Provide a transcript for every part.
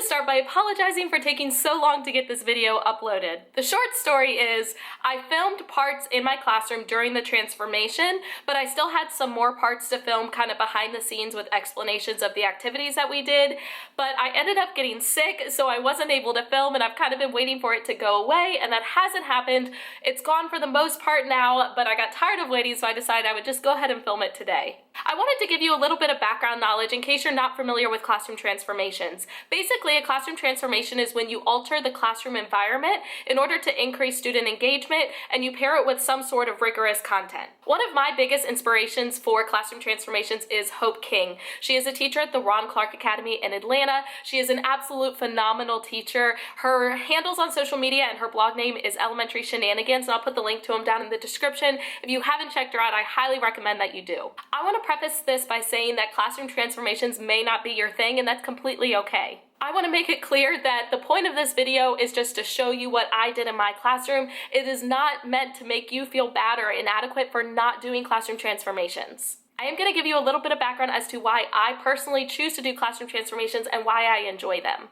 start by apologizing for taking so long to get this video uploaded. The short story is, I filmed parts in my classroom during the transformation, but I still had some more parts to film kind of behind the scenes with explanations of the activities that we did, but I ended up getting sick, so I wasn't able to film, and I've kind of been waiting for it to go away, and that hasn't happened. It's gone for the most part now, but I got tired of waiting, so I decided I would just go ahead and film it today. I wanted to give you a little bit of background knowledge in case you're not familiar with classroom transformations. Basically, a classroom transformation is when you alter the classroom environment in order to increase student engagement, and you pair it with some sort of rigorous content. One of my biggest inspirations for classroom transformations is Hope King. She is a teacher at the Ron Clark Academy in Atlanta. She is an absolute phenomenal teacher. Her handles on social media and her blog name is Elementary Shenanigans, and I'll put the link to them down in the description. If you haven't checked her out, I highly recommend that you do. I want to preface this by saying that classroom transformations may not be your thing, and that's completely okay. I want to make it clear that the point of this video is just to show you what I did in my classroom. It is not meant to make you feel bad or inadequate for not doing classroom transformations. I am going to give you a little bit of background as to why I personally choose to do classroom transformations and why I enjoy them.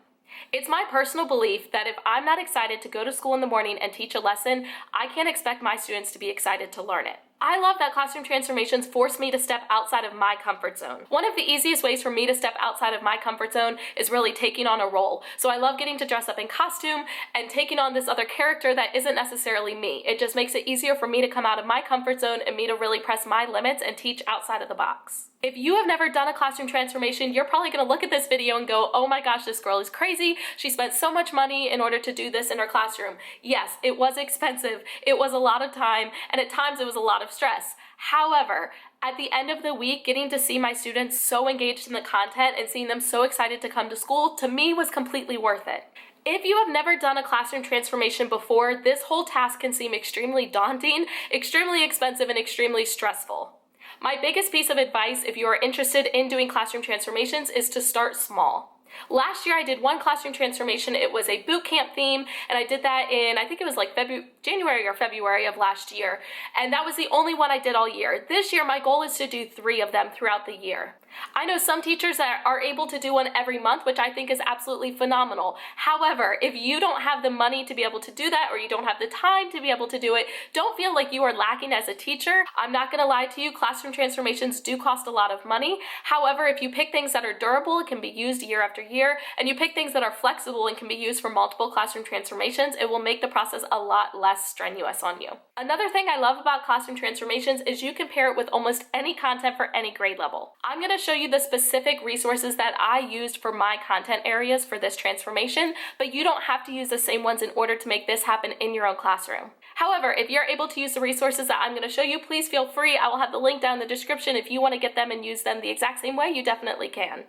It's my personal belief that if I'm not excited to go to school in the morning and teach a lesson, I can't expect my students to be excited to learn it. I love that classroom transformations force me to step outside of my comfort zone. One of the easiest ways for me to step outside of my comfort zone is really taking on a role. So I love getting to dress up in costume and taking on this other character that isn't necessarily me. It just makes it easier for me to come out of my comfort zone and me to really press my limits and teach outside of the box. If you have never done a classroom transformation, you're probably going to look at this video and go, oh my gosh, this girl is crazy. She spent so much money in order to do this in her classroom. Yes, it was expensive. It was a lot of time, and at times it was a lot of stress. However, at the end of the week, getting to see my students so engaged in the content and seeing them so excited to come to school, to me was completely worth it. If you have never done a classroom transformation before, this whole task can seem extremely daunting, extremely expensive, and extremely stressful. My biggest piece of advice if you are interested in doing classroom transformations is to start small. Last year I did one classroom transformation. It was a boot camp theme, and I did that in, I think it was like January or February of last year, and that was the only one I did all year. This year my goal is to do 3 of them throughout the year. I know some teachers that are able to do one every month, which I think is absolutely phenomenal. However, if you don't have the money to be able to do that, or you don't have the time to be able to do it, don't feel like you are lacking as a teacher. I'm not going to lie to you, classroom transformations do cost a lot of money. However, if you pick things that are durable, it can be used year after year, and you pick things that are flexible and can be used for multiple classroom transformations, it will make the process a lot less strenuous on you. Another thing I love about classroom transformations is you can pair it with almost any content for any grade level. I'm going to show you the specific resources that I used for my content areas for this transformation, but you don't have to use the same ones in order to make this happen in your own classroom. However, if you're able to use the resources that I'm going to show you, please feel free. I will have the link down in the description. If you want to get them and use them the exact same way, you definitely can.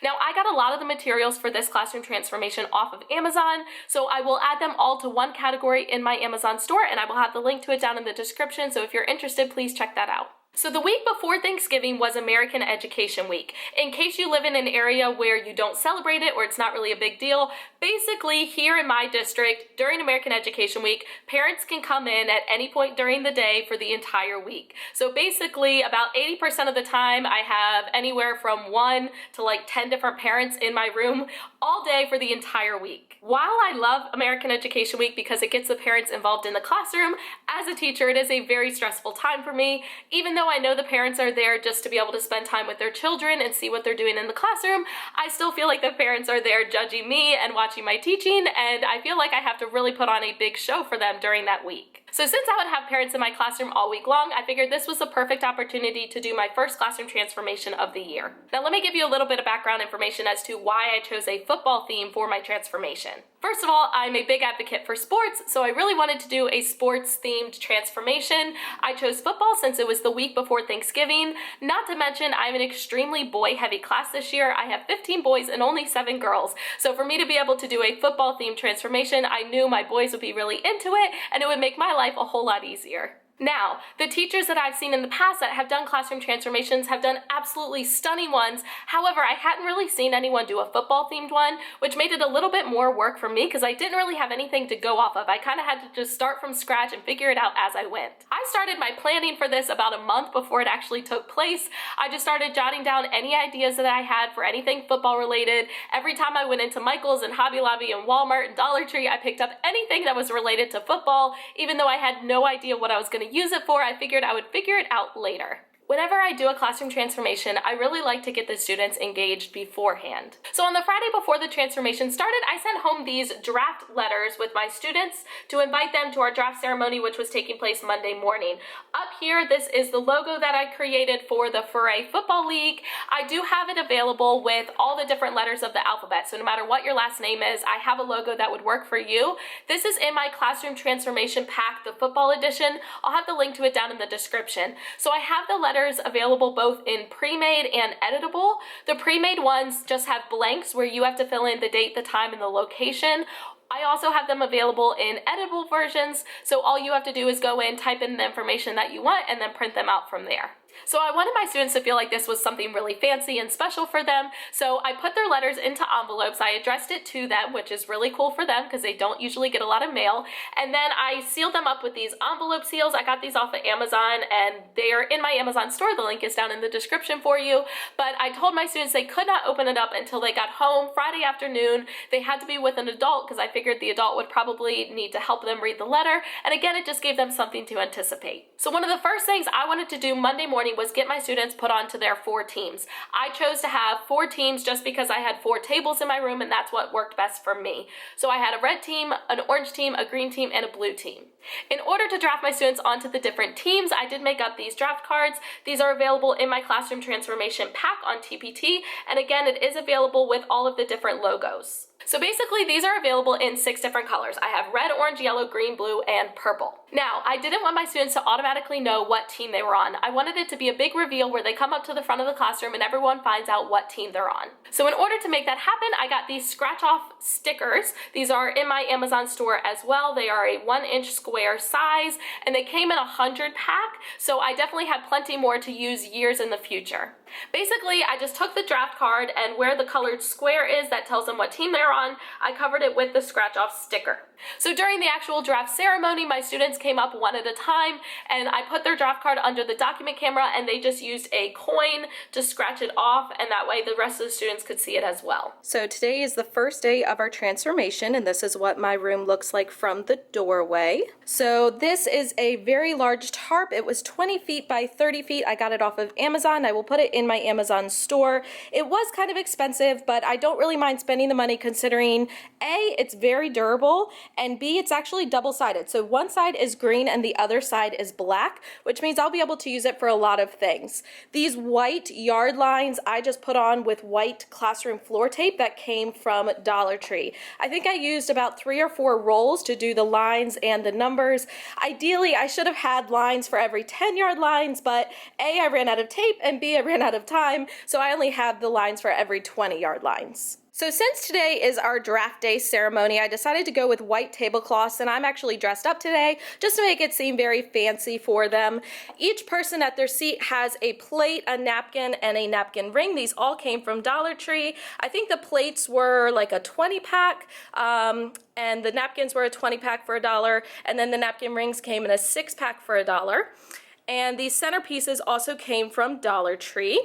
Now, I got a lot of the materials for this classroom transformation off of Amazon, so I will add them all to one category in my Amazon store, and I will have the link to it down in the description, so if you're interested, please check that out. So the week before Thanksgiving was American Education Week. In case you live in an area where you don't celebrate it or it's not really a big deal, basically here in my district during American Education Week, parents can come in at any point during the day for the entire week. So basically about 80% of the time I have anywhere from 1 to like 10 different parents in my room all day for the entire week. While I love American Education Week because it gets the parents involved in the classroom, as a teacher it is a very stressful time for me. Even though I know the parents are there just to be able to spend time with their children and see what they're doing in the classroom, I still feel like the parents are there judging me and watching my teaching, and I feel like I have to really put on a big show for them during that week. So since I would have parents in my classroom all week long, I figured this was the perfect opportunity to do my first classroom transformation of the year. Now let me give you a little bit of background information as to why I chose a football theme for my transformation. First of all, I'm a big advocate for sports, so I really wanted to do a sports-themed transformation. I chose football since it was the week before Thanksgiving. Not to mention, I have an extremely boy-heavy class this year. I have 15 boys and only 7 girls. So for me to be able to do a football-themed transformation, I knew my boys would be really into it, and it would make my life a whole lot easier. Now, the teachers that I've seen in the past that have done classroom transformations have done absolutely stunning ones. However, I hadn't really seen anyone do a football themed one, which made it a little bit more work for me because I didn't really have anything to go off of. I kind of had to just start from scratch and figure it out as I went. I started my planning for this about a month before it actually took place. I just started jotting down any ideas that I had for anything football related. Every time I went into Michael's and Hobby Lobby and Walmart and Dollar Tree, I picked up anything that was related to football, even though I had no idea what I was going to use it for. I figured I would figure it out later. Whenever I do a classroom transformation, I really like to get the students engaged beforehand. So on the Friday before the transformation started, I sent home these draft letters with my students to invite them to our draft ceremony, which was taking place Monday morning. Up here, this is the logo that I created for the Ferré Football League. I do have it available with all the different letters of the alphabet, so no matter what your last name is, I have a logo that would work for you. This is in my classroom transformation pack, the football edition. I'll have the link to it down in the description. So I have the letters available both in pre-made and editable. The pre-made ones just have blanks where you have to fill in the date, the time, and the location. I also have them available in editable versions, so all you have to do is go in, type in the information that you want, and then print them out from there. So I wanted my students to feel like this was something really fancy and special for them, so I put their letters into envelopes. I addressed it to them, which is really cool for them because they don't usually get a lot of mail, and then I sealed them up with these envelope seals. I got these off of Amazon, and they are in my Amazon store. The link is down in the description for you, but I told my students they could not open it up until they got home Friday afternoon. They had to be with an adult because I figured the adult would probably need to help them read the letter, and again, it just gave them something to anticipate. So one of the first things I wanted to do Monday morning was get my students put onto their 4 teams. I chose to have 4 teams just because I had 4 tables in my room and that's what worked best for me. So I had a red team, an orange team, a green team, and a blue team. In order to draft my students onto the different teams, I did make up these draft cards. These are available in my classroom transformation pack on TPT, and again, it is available with all of the different logos. So basically, these are available in 6 different colors. I have red, orange, yellow, green, blue, and purple. Now, I didn't want my students to automatically know what team they were on. I wanted it to be a big reveal where they come up to the front of the classroom and everyone finds out what team they're on. So in order to make that happen, I got these scratch-off stickers. These are in my Amazon store as well. They are a 1-inch square size, and they came in a 100 pack, so I definitely had plenty more to use years in the future. Basically, I just took the draft card, and where the colored square is that tells them what team they're on, I covered it with the scratch-off sticker. So during the actual draft ceremony, my students came up one at a time, and I put their draft card under the document camera, and they just used a coin to scratch it off, and that way the rest of the students could see it as well. So today is the first day of our transformation, and this is what my room looks like from the doorway. So this is a very large tarp. It was 20 feet by 30 feet. I got it off of Amazon. I will put it in my Amazon store. It was kind of expensive, but I don't really mind spending the money considering A, it's very durable, and B, it's actually double-sided. So one side is green and the other side is black, which means I'll be able to use it for a lot of things. These white yard lines I just put on with white classroom floor tape that came from Dollar Tree. I think I used about 3 or 4 rolls to do the lines and the numbers. Ideally, I should have had lines for every 10-yard lines, but A, I ran out of tape, and B, I ran out of time, so I only have the lines for every 20-yard lines. So since today is our draft day ceremony, I decided to go with white tablecloths, and I'm actually dressed up today just to make it seem very fancy for them. Each person at their seat has a plate, a napkin, and a napkin ring. These all came from Dollar Tree. I think the plates were like a 20-pack, and the napkins were a 20-pack for $1, and then the napkin rings came in a 6-pack for $1. And these centerpieces also came from Dollar Tree.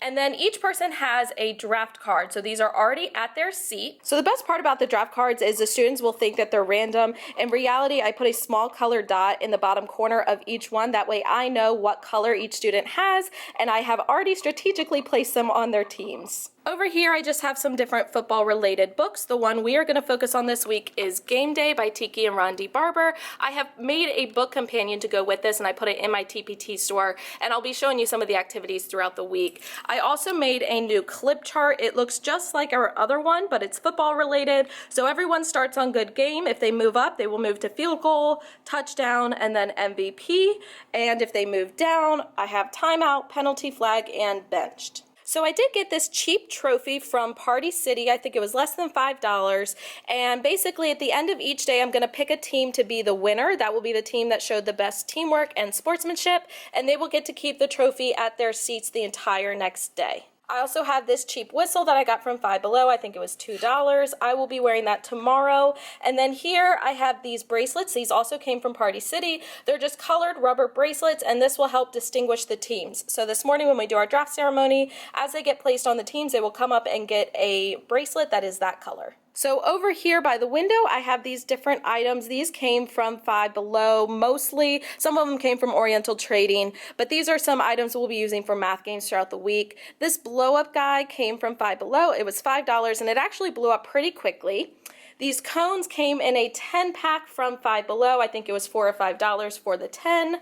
And then each person has a draft card. So these are already at their seat. So the best part about the draft cards is the students will think that they're random. In reality, I put a small colored dot in the bottom corner of each one. That way I know what color each student has, and I have already strategically placed them on their teams. Over here, I just have some different football-related books. The one we are going to focus on this week is Game Day by Tiki and Ron D. Barber. I have made a book companion to go with this, and I put it in my TPT store, and I'll be showing you some of the activities throughout the week. I also made a new clip chart. It looks just like our other one, but it's football-related, so everyone starts on good game. If they move up, they will move to field goal, touchdown, and then MVP, and if they move down, I have timeout, penalty flag, and benched. So I did get this cheap trophy from Party City. I think it was less than $5. And basically at the end of each day, I'm going to pick a team to be the winner. That will be the team that showed the best teamwork and sportsmanship, and they will get to keep the trophy at their seats the entire next day. I also have this cheap whistle that I got from Five Below. I think it was $2. I will be wearing that tomorrow. And then here I have these bracelets. These also came from Party City. They're just colored rubber bracelets, and this will help distinguish the teams. So this morning when we do our draft ceremony, as they get placed on the teams, they will come up and get a bracelet that is that color. So over here by the window, I have these different items. These came from Five Below mostly. Some of them came from Oriental Trading, but these are some items we'll be using for math games throughout the week. This blow up guy came from Five Below. It was $5 and it actually blew up pretty quickly. These cones came in a 10-pack from Five Below. I think it was $4 or $5 for the 10.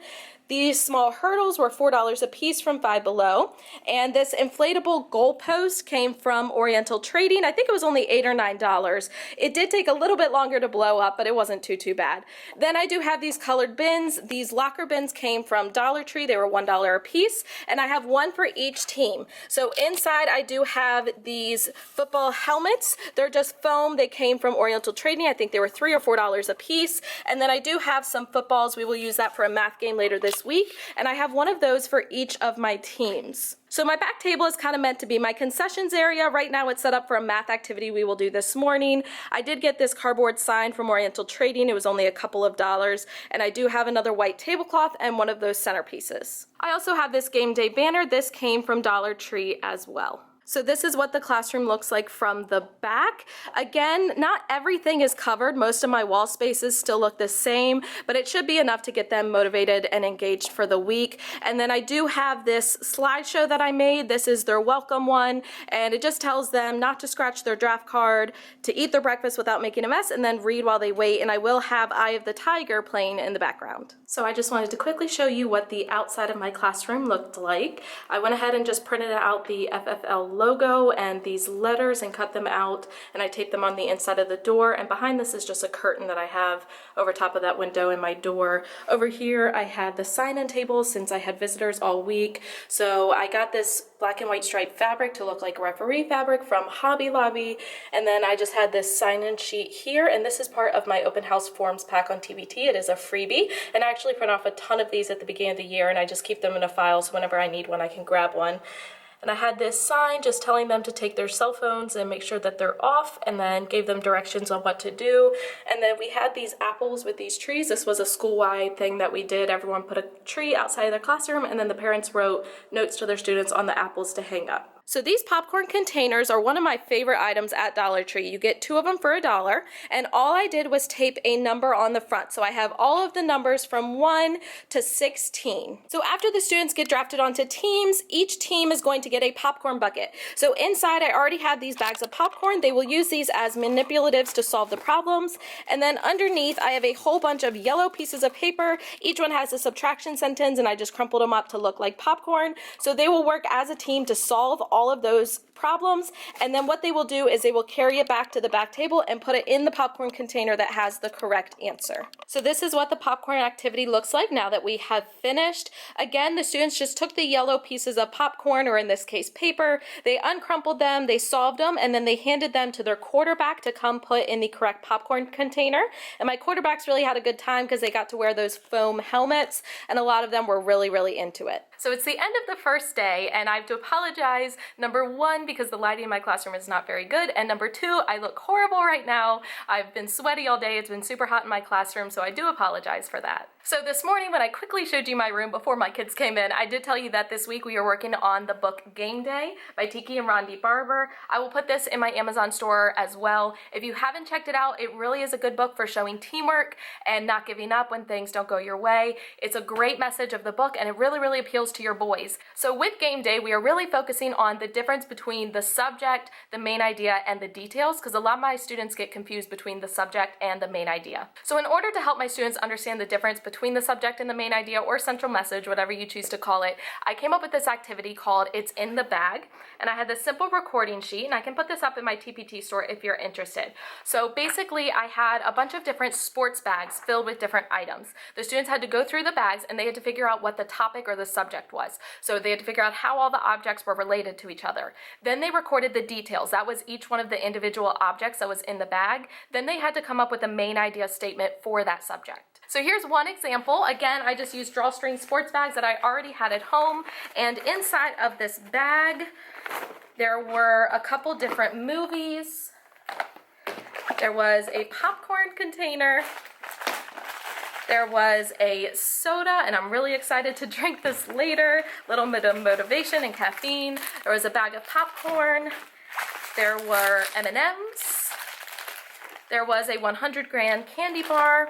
These small hurdles were $4 a piece from Five Below. And this inflatable goalpost came from Oriental Trading. I think it was only $8 or $9. It did take a little bit longer to blow up, but it wasn't too bad. Then I do have these colored bins. These locker bins came from Dollar Tree. They were $1 a piece, and I have one for each team. So inside I do have these football helmets. They're just foam. They came from Oriental Trading. I think they were $3 or $4 a piece. And then I do have some footballs. We will use that for a math game later this week, and I have one of those for each of my teams. So my back table is kind of meant to be my concessions area. Right now it's set up for a math activity we will do this morning. I did get this cardboard sign from Oriental Trading. It was only a couple of dollars, and I do have another white tablecloth and one of those centerpieces. I also have this game day banner. This came from Dollar Tree as well. So this is what the classroom looks like from the back. Again, not everything is covered. Most of my wall spaces still look the same, but it should be enough to get them motivated and engaged for the week. And then I do have this slideshow that I made. This is their welcome one, and it just tells them not to scratch their draft card, to eat their breakfast without making a mess, and then read while they wait. And I will have Eye of the Tiger playing in the background. So I just wanted to quickly show you what the outside of my classroom looked like. I went ahead and just printed out the FFL logo and these letters and cut them out, and I taped them on the inside of the door, and behind this is just a curtain that I have over top of that window in my door. Over here I had the sign-in table since I had visitors all week, so I got this black and white striped fabric to look like referee fabric from Hobby Lobby, and then I just had this sign-in sheet here, and this is part of my open house forms pack on TBT. It is a freebie, and I actually print off a ton of these at the beginning of the year, and I just keep them in a file so whenever I need one I can grab one. And I had this sign just telling them to take their cell phones and make sure that they're off, and then gave them directions on what to do. And then we had these apples with these trees. This was a school-wide thing that we did. Everyone put a tree outside of their classroom, and then the parents wrote notes to their students on the apples to hang up. So these popcorn containers are one of my favorite items at Dollar Tree. You get 2 of them for $1, and all I did was tape a number on the front. So I have all of the numbers from 1 to 16. So after the students get drafted onto teams, each team is going to get a popcorn bucket. So inside I already have these bags of popcorn. They will use these as manipulatives to solve the problems. And then underneath I have a whole bunch of yellow pieces of paper. Each one has a subtraction sentence, and I just crumpled them up to look like popcorn. So they will work as a team to solve all of those problems, and then what they will do is they will carry it back to the back table and put it in the popcorn container that has the correct answer. So this is what the popcorn activity looks like now that we have finished. Again, the students just took the yellow pieces of popcorn, or in this case paper, they uncrumpled them, they solved them, and then they handed them to their quarterback to come put in the correct popcorn container. And my quarterbacks really had a good time because they got to wear those foam helmets, and a lot of them were really into it. So it's the end of the first day, and I have to apologize, number 1, because the lighting in my classroom is not very good, and number 2, I look horrible right now. I've been sweaty all day. It's been super hot in my classroom, so I do apologize for that. So this morning when I quickly showed you my room before my kids came in, I did tell you that this week we are working on the book Game Day by Tiki and Rondi Barber. I will put this in my Amazon store as well. If you haven't checked it out, it really is a good book for showing teamwork and not giving up when things don't go your way. It's a great message of the book, and it really appeals to your boys. So with Game Day, we are really focusing on the difference between between the subject, the main idea, and the details, because a lot of my students get confused between the subject and the main idea. So in order to help my students understand the difference between the subject and the main idea, or central message, whatever you choose to call it, I came up with this activity called It's in the Bag, and I had this simple recording sheet, and I can put this up in my TPT store if you're interested. So basically, I had a bunch of different sports bags filled with different items. The students had to go through the bags, and they had to figure out what the topic or the subject was. So they had to figure out how all the objects were related to each other. Then they recorded the details. That was each one of the individual objects that was in the bag. Then they had to come up with a main idea statement for that subject. So here's one example. Again, I just used drawstring sports bags that I already had at home, and inside of this bag there were a couple different movies. There was a popcorn container. There was a soda, and I'm really excited to drink this later. Little bit of motivation and caffeine. There was a bag of popcorn. There were M&Ms. There was a 100-gram candy bar.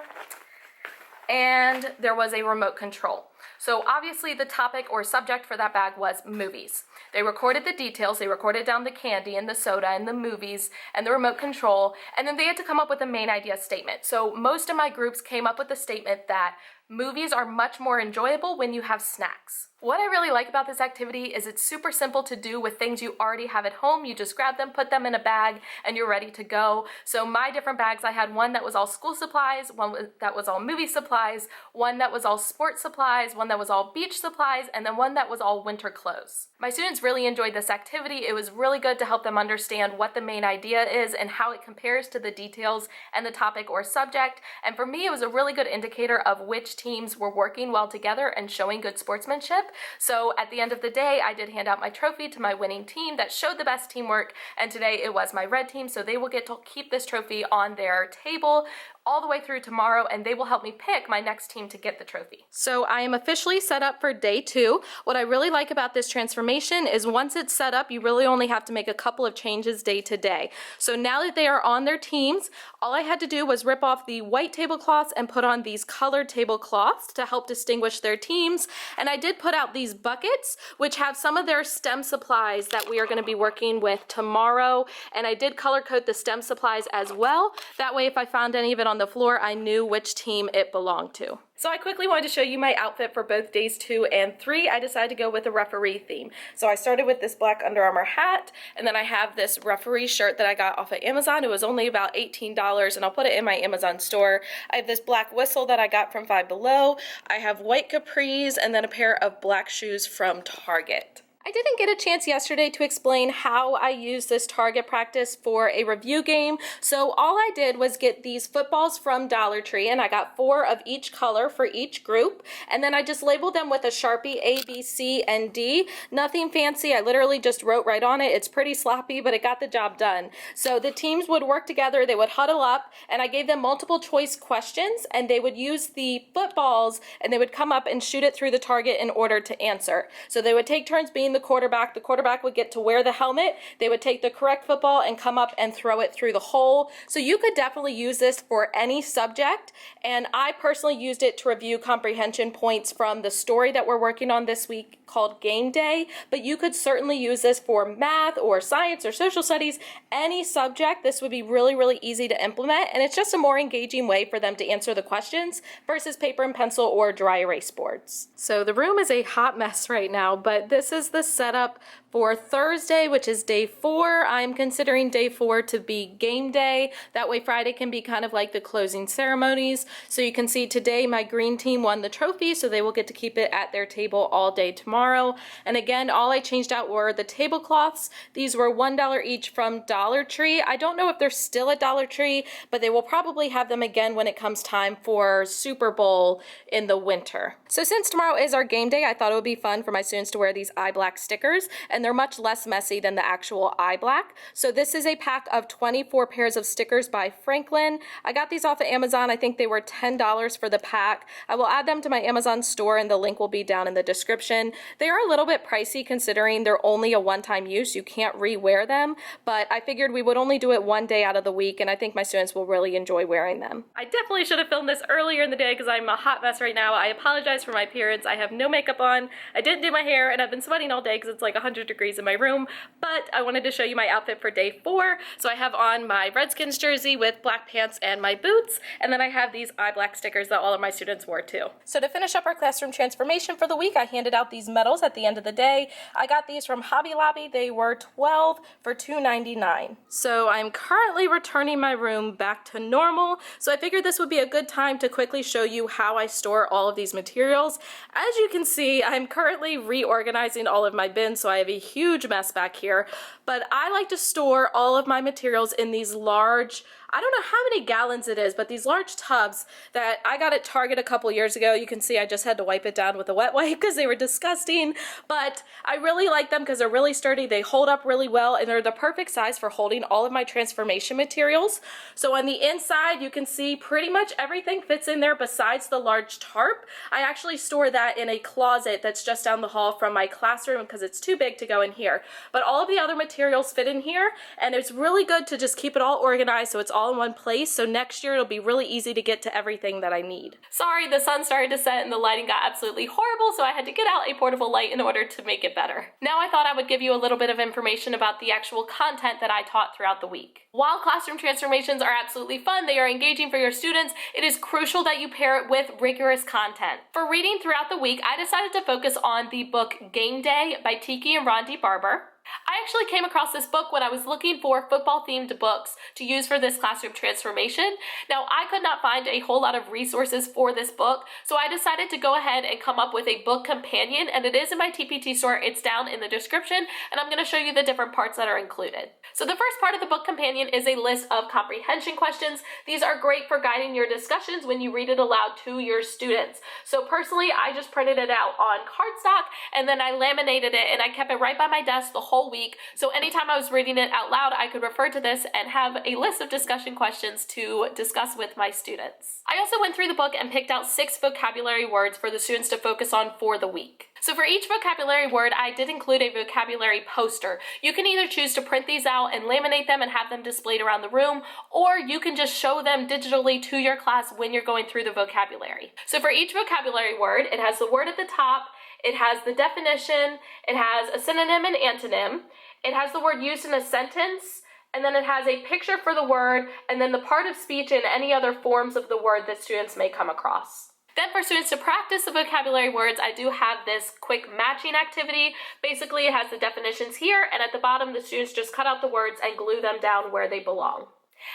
And there was a remote control. So obviously the topic or subject for that bag was movies. They recorded the details, they recorded down the candy and the soda and the movies and the remote control, and then they had to come up with a main idea statement. So most of my groups came up with the statement that movies are much more enjoyable when you have snacks. What I really like about this activity is it's super simple to do with things you already have at home. You just grab them, put them in a bag, and you're ready to go. So my different bags, I had one that was all school supplies, one that was all movie supplies, one that was all sports supplies, one that was all beach supplies, and then one that was all winter clothes. My students really enjoyed this activity. It was really good to help them understand what the main idea is and how it compares to the details and the topic or subject. And for me, it was a really good indicator of which teams were working well together and showing good sportsmanship. So at the end of the day, I did hand out my trophy to my winning team that showed the best teamwork, and today it was my red team, so they will get to keep this trophy on their table all the way through tomorrow, and they will help me pick my next team to get the trophy. So I am officially set up for day 2. What I really like about this transformation is once it's set up, you really only have to make a couple of changes day to day. So now that they are on their teams, all I had to do was rip off the white tablecloths and put on these colored tablecloths to help distinguish their teams. And I did put out these buckets, which have some of their STEM supplies that we are going to be working with tomorrow. And I did color code the STEM supplies as well. That way, if I found any of it on the floor, I knew which team it belonged to. So I quickly wanted to show you my outfit for both days 2 and 3. I decided to go with a referee theme. So I started with this black Under Armour hat, and then I have this referee shirt that I got off of Amazon. It was only about $18, and I'll put it in my Amazon store. I have this black whistle that I got from Five Below. I have white capris, and then a pair of black shoes from Target. I didn't get a chance yesterday to explain how I use this target practice for a review game, so all I did was get these footballs from Dollar Tree, and I got 4 of each color for each group, and then I just labeled them with a Sharpie A, B, C, and D. Nothing fancy, I literally just wrote right on it. It's pretty sloppy, but it got the job done. So the teams would work together, they would huddle up, and I gave them multiple choice questions, and they would use the footballs, and they would come up and shoot it through the target in order to answer. So they would take turns being the quarterback would get to wear the helmet, they would take the correct football and come up and throw it through the hole. So you could definitely use this for any subject, and I personally used it to review comprehension points from the story that we're working on this week called Game Day, but you could certainly use this for math or science or social studies, any subject. This would be really, really easy to implement, and it's just a more engaging way for them to answer the questions versus paper and pencil or dry erase boards. So the room is a hot mess right now, but this is the setup for Thursday, which is day 4. I'm considering day 4 to be game day. That way Friday can be kind of like the closing ceremonies. So you can see today my green team won the trophy, so they will get to keep it at their table all day tomorrow. And again, all I changed out were the tablecloths. These were $1 each from Dollar Tree. I don't know if they're still at Dollar Tree, but they will probably have them again when it comes time for Super Bowl in the winter. So since tomorrow is our game day, I thought it would be fun for my students to wear these eye black stickers, and they're much less messy than the actual eye black. So this is a pack of 24 pairs of stickers by Franklin. I got these off of Amazon. I think they were $10 for the pack. I will add them to my Amazon store, and the link will be down in the description. They are a little bit pricey considering they're only a one-time use. You can't re-wear them, but I figured we would only do it one day out of the week, and I think my students will really enjoy wearing them. I definitely should have filmed this earlier in the day because I'm a hot mess right now. I apologize for my appearance. I have no makeup on. I didn't do my hair, and I've been sweating all all day because it's like 100 degrees in my room, but I wanted to show you my outfit for day 4. So I have on my Redskins jersey with black pants and my boots, and then I have these eye black stickers that all of my students wore too. So to finish up our classroom transformation for the week, I handed out these medals at the end of the day. I got these from Hobby Lobby. They were 12 for $2.99. So I'm currently returning my room back to normal, so I figured this would be a good time to quickly show you how I store all of these materials. As you can see, I'm currently reorganizing all of my bins, so I have a huge mess back here, but I like to store all of my materials in these large, I don't know how many gallons it is, but these large tubs that I got at Target a couple years ago. You can see I just had to wipe it down with a wet wipe because they were disgusting, but I really like them because they're really sturdy, they hold up really well, and they're the perfect size for holding all of my transformation materials. So on the inside, you can see pretty much everything fits in there besides the large tarp. I actually store that in a closet that's just down the hall from my classroom because it's too big to go in here. But all of the other materials fit in here, and it's really good to just keep it all organized so it's all in one place, so next year it'll be really easy to get to everything that I need. Sorry, the sun started to set and the lighting got absolutely horrible, so I had to get out a portable light in order to make it better. Now I thought I would give you a little bit of information about the actual content that I taught throughout the week. While classroom transformations are absolutely fun, they are engaging for your students, it is crucial that you pair it with rigorous content. For reading throughout the week, I decided to focus on the book Game Day by Tiki and Rondi Barber. I actually came across this book when I was looking for football-themed books to use for this classroom transformation. Now, I could not find a whole lot of resources for this book, so I decided to go ahead and come up with a book companion, and it is in my TPT store. It's down in the description, and I'm going to show you the different parts that are included. So the first part of the book companion is a list of comprehension questions. These are great for guiding your discussions when you read it aloud to your students. So personally, I just printed it out on cardstock, and then I laminated it, and I kept it right by my desk the whole week, so anytime I was reading it out loud, I could refer to this and have a list of discussion questions to discuss with my students. I also went through the book and picked out 6 vocabulary words for the students to focus on for the week. So for each vocabulary word, I did include a vocabulary poster. You can either choose to print these out and laminate them and have them displayed around the room, or you can just show them digitally to your class when you're going through the vocabulary. So for each vocabulary word, it has the word at the top, it has the definition, it has a synonym and antonym, it has the word used in a sentence, and then it has a picture for the word, and then the part of speech and any other forms of the word that students may come across. Then for students to practice the vocabulary words, I do have this quick matching activity. Basically, it has the definitions here, and at the bottom, the students just cut out the words and glue them down where they belong.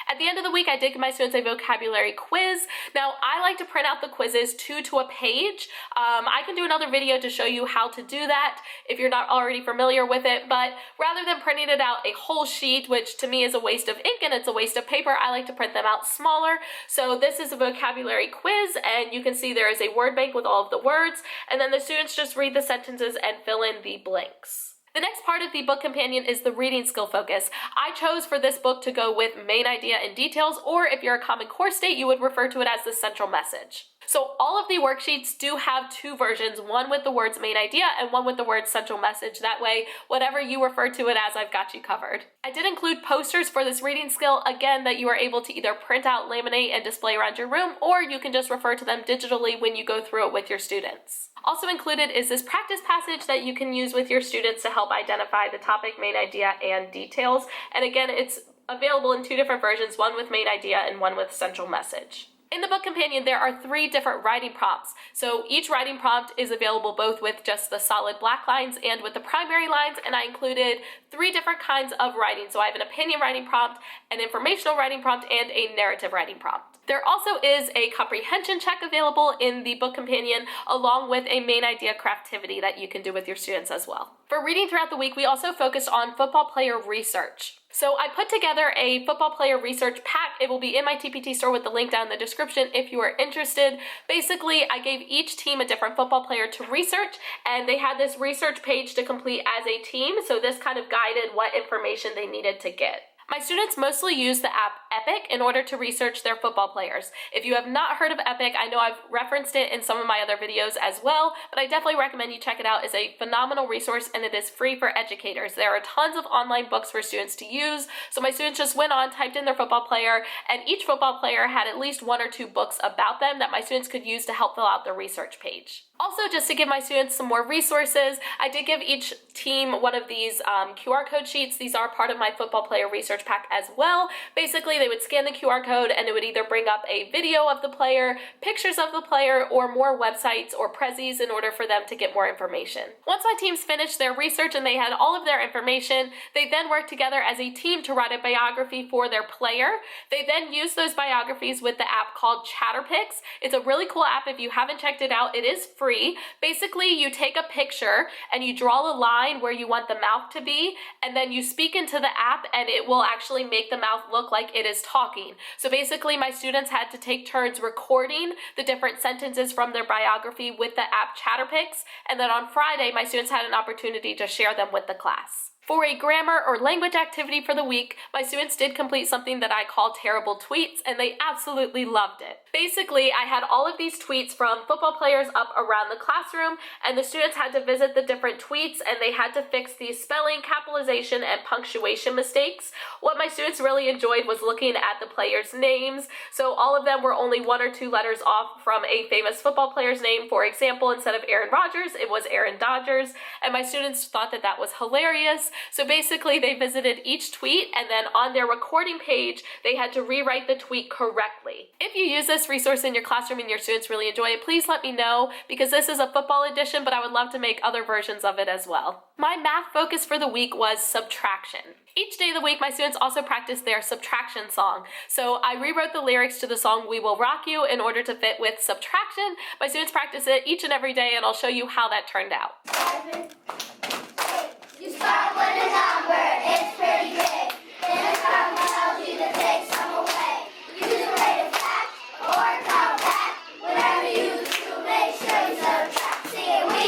At the end of the week, I did give my students a vocabulary quiz. Now, I like to print out the quizzes 2 to a page. I can do another video to show you how to do that if you're not already familiar with it, but rather than printing it out a whole sheet, which to me is a waste of ink and it's a waste of paper, I like to print them out smaller. So this is a vocabulary quiz, and you can see there is a word bank with all of the words, and then the students just read the sentences and fill in the blanks. The next part of the book companion is the reading skill focus. I chose for this book to go with main idea and details, or if you're a Common Core state, you would refer to it as the central message. So all of the worksheets do have 2 versions, one with the words main idea and one with the words central message. That way, whatever you refer to it as, I've got you covered. I did include posters for this reading skill, again, that you are able to either print out, laminate, and display around your room, or you can just refer to them digitally when you go through it with your students. Also included is this practice passage that you can use with your students to help identify the topic, main idea, and details. And again, it's available in 2 different versions, one with main idea and one with central message. In the book companion, there are 3 different writing prompts. So each writing prompt is available both with just the solid black lines and with the primary lines, and I included 3 different kinds of writing. So I have an opinion writing prompt, an informational writing prompt, and a narrative writing prompt. There also is a comprehension check available in the book companion, along with a main idea craftivity that you can do with your students as well. For reading throughout the week, we also focused on football player research. So I put together a football player research pack. It will be in my TPT store with the link down in the description if you are interested. Basically, I gave each team a different football player to research, and they had this research page to complete as a team, so this kind of guided what information they needed to get. My students mostly use the app Epic in order to research their football players. If you have not heard of Epic, I know I've referenced it in some of my other videos as well, but I definitely recommend you check it out. It's a phenomenal resource and it is free for educators. There are tons of online books for students to use, so my students just went on, typed in their football player, and each football player had at least 1 or 2 books about them that my students could use to help fill out their research page. Also, just to give my students some more resources, I did give each team one of these QR code sheets. These are part of my football player research pack as well. Basically, they would scan the QR code and it would either bring up a video of the player, pictures of the player, or more websites or prezzies in order for them to get more information. Once my teams finished their research and they had all of their information, they then worked together as a team to write a biography for their player. They then used those biographies with the app called ChatterPix. It's a really cool app. If you haven't checked it out, it is free. Basically, you take a picture and you draw a line where you want the mouth to be, and then you speak into the app and it will actually make the mouth look like it is talking. So basically, my students had to take turns recording the different sentences from their biography with the app ChatterPix, and then on Friday, my students had an opportunity to share them with the class. For a grammar or language activity for the week, my students did complete something that I call terrible tweets, and they absolutely loved it. Basically, I had all of these tweets from football players up around the classroom, and the students had to visit the different tweets, and they had to fix the spelling, capitalization, and punctuation mistakes. What my students really enjoyed was looking at the players' names, so all of them were only 1 or 2 letters off from a famous football player's name. For example, instead of Aaron Rodgers, it was Aaron Dodgers, and my students thought that that was hilarious. So basically, they visited each tweet, and then on their recording page, they had to rewrite the tweet correctly. If you use this resource in your classroom and your students really enjoy it, please let me know, because this is a football edition, but I would love to make other versions of it as well. My math focus for the week was subtraction. Each day of the week, my students also practiced their subtraction song. So I rewrote the lyrics to the song We Will Rock You in order to fit with subtraction. My students practice it each and every day, and I'll show you how that turned out. 7, 8. You start with a number, it's pretty big. Then a problem tells you to take some away. Use a way to fact or compact. Whatever you do to make sure you subtract. Sing it, we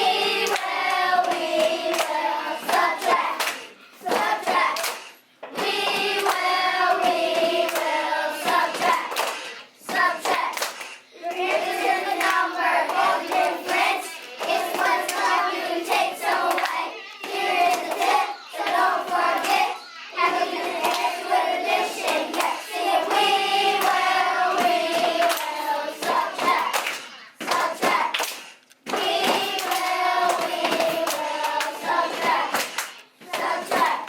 will subtract. Subtract. We will subtract. Subtract. Here's the number, no difference. It's what's left, you can take some away. Here is a tip, so don't forget. Have a good answer with addition. Yes, sing it, we will subtract. Subtract. We will subtract. Subtract.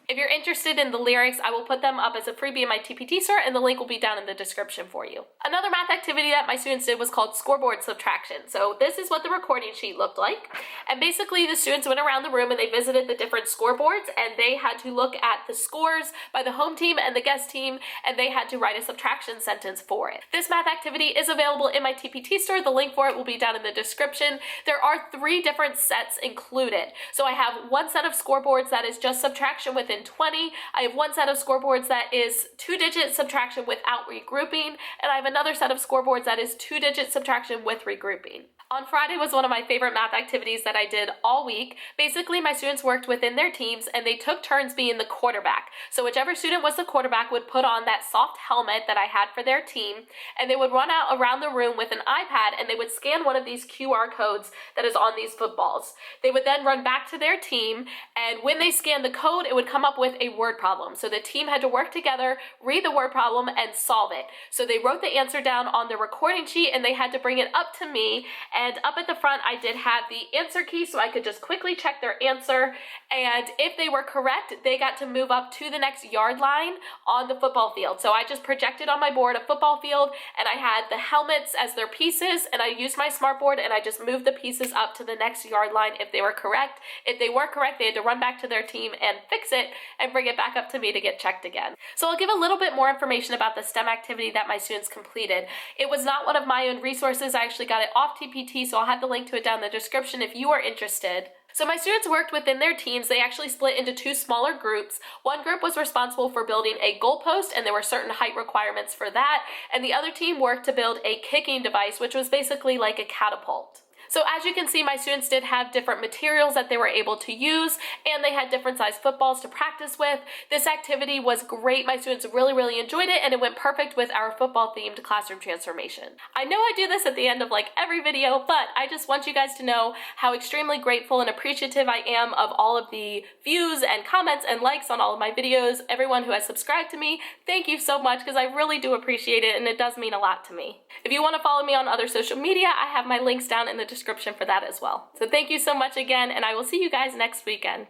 If you're interested in the lyrics, I will put them up as a freebie in my TPT store, and the link will be down in the description for you. Another math activity that my students did was called scoreboard subtraction. So this is what the recording sheet looked like. And basically, the students went around the room and they visited the different scoreboards, and they had to look at the scores by the home team and the guest team, and they had to write a subtraction sentence for it. This math activity is available in my TPT store. The link for it will be down in the description. There are 3 different sets included. So I have 1 set of scoreboards that is just subtraction within 20. I have 1 set of scoreboards that is 2-digit subtraction without regrouping, and I have another set of scoreboards that is 2-digit subtraction with regrouping. On Friday was one of my favorite math activities that I did all week. Basically, my students worked within their teams and they took turns being the quarterback. So whichever student was the quarterback would put on that soft helmet that I had for their team, and they would run out around the room with an iPad and they would scan one of these QR codes that is on these footballs. They would then run back to their team, and when they scanned the code, it would come up with a word problem. So the team had to work together, read the word problem, and solve it. So they wrote the answer down on the recording sheet and they had to bring it up to me. And up at the front, I did have the answer key so I could just quickly check their answer. And if they were correct, they got to move up to the next yard line on the football field. So I just projected on my board a football field, and I had the helmets as their pieces, and I used my smartboard and I just moved the pieces up to the next yard line if they were correct. If they weren't correct, they had to run back to their team and fix it and bring it back up to me to get checked again. So I'll give a little bit more information about the STEM activity that my students completed. It was not one of my own resources. I actually got it off TPT, so I'll have the link to it down in the description if you are interested. So my students worked within their teams. They actually split into 2 smaller groups. One group was responsible for building a goalpost, and there were certain height requirements for that, and the other team worked to build a kicking device, which was basically like a catapult. So as you can see, my students did have different materials that they were able to use, and they had different size footballs to practice with. This activity was great. My students really enjoyed it, and it went perfect with our football themed classroom transformation. I know I do this at the end of like every video, but I just want you guys to know how extremely grateful and appreciative I am of all of the views and comments and likes on all of my videos. Everyone who has subscribed to me, thank you so much, because I really do appreciate it, and it does mean a lot to me. If you want to follow me on other social media, I have my links down in the description for that as well. So thank you so much again, and I will see you guys next weekend.